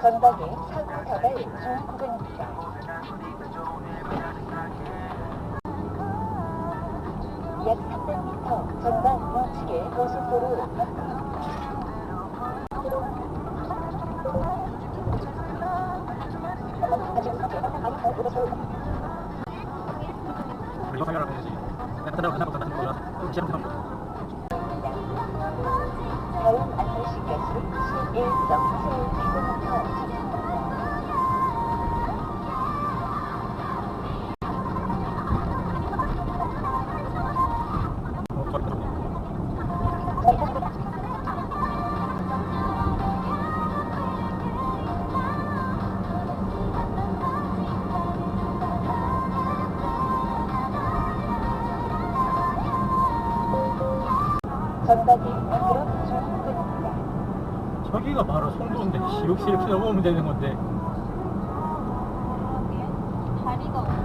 전방에 사고 다발 중 구간입니다. 약 300m 전방 우측에 고속도로 다음 안내시까지 11.7km 전방에 미끄럼 중 구간입니다. 저기가 바로 송도인데 역시 이렇게 넘어오면 되는 건데. 다리가 어디야?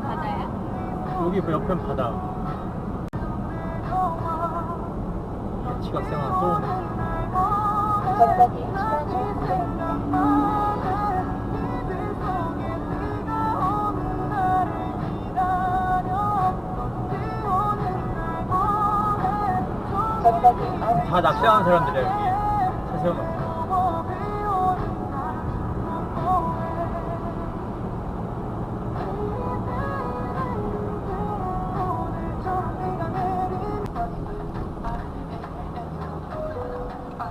바다야? 여기 옆엔 바다. 지각생활 또 오네. 전방에 신화 중 구간입니다. 다 낚시하는 사람들이야 여기. 차 세워놓고.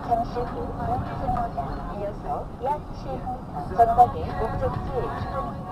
잠시 후 우회전입니다. 이어서 약 7m 전방에 목적지에 출발입니다.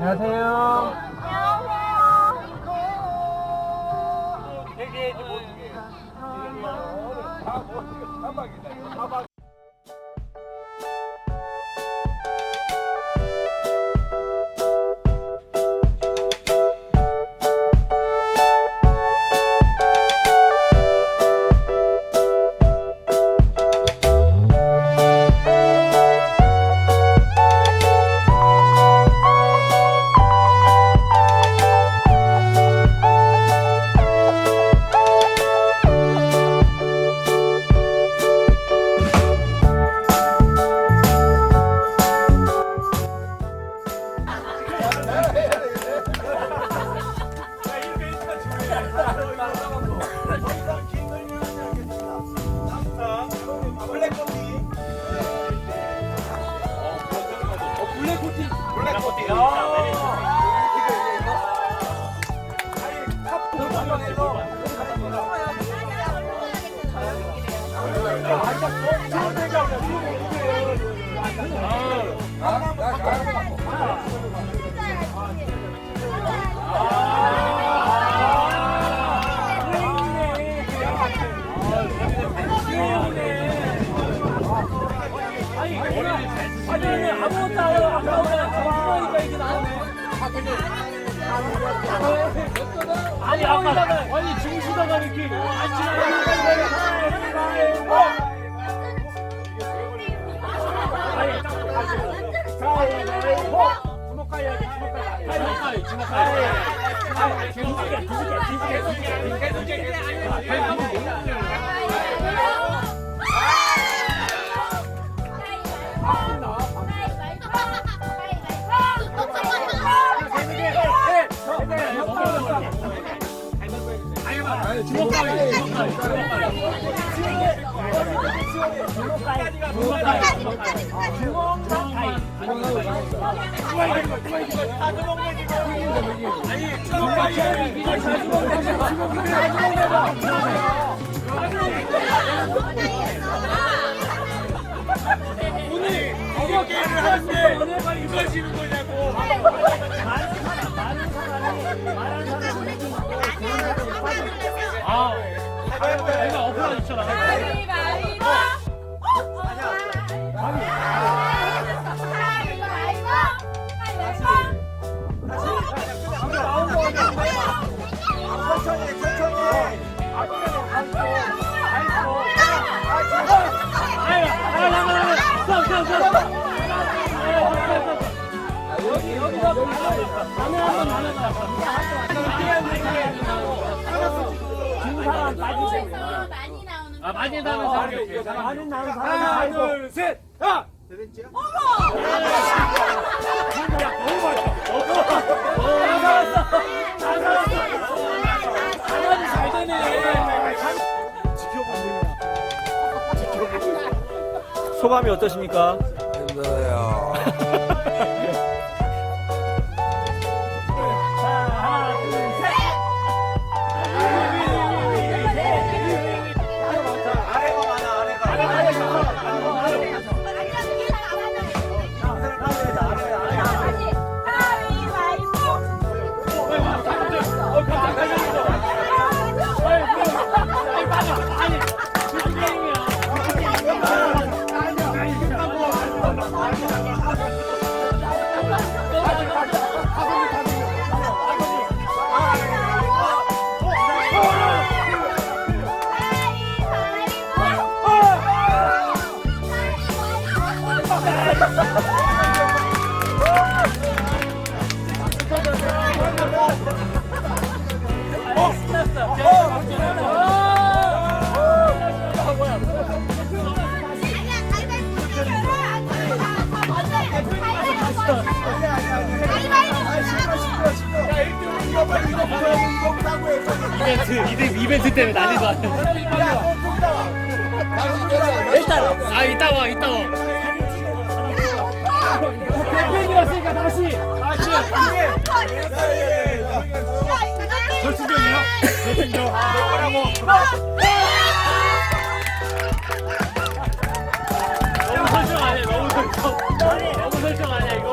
안녕하세요. 아니 아까 아니 중시다가 이렇게 안 주먹가위 게임을 하는데 누가 지는 거냐고. 아, 내가 어플 있잖아. 많이 나오는 사람이 많이 나오는 사람이 하나, 둘, 셋, 야! 소감이 어떠십니까? 힘들어요. 이벤트 때문에 난리도 안 돼. 일단 이따 와. 대표님 왔으니까 다시. 저 수경이요? 대표님 뭐라고? 너무 설정 아니야 이거?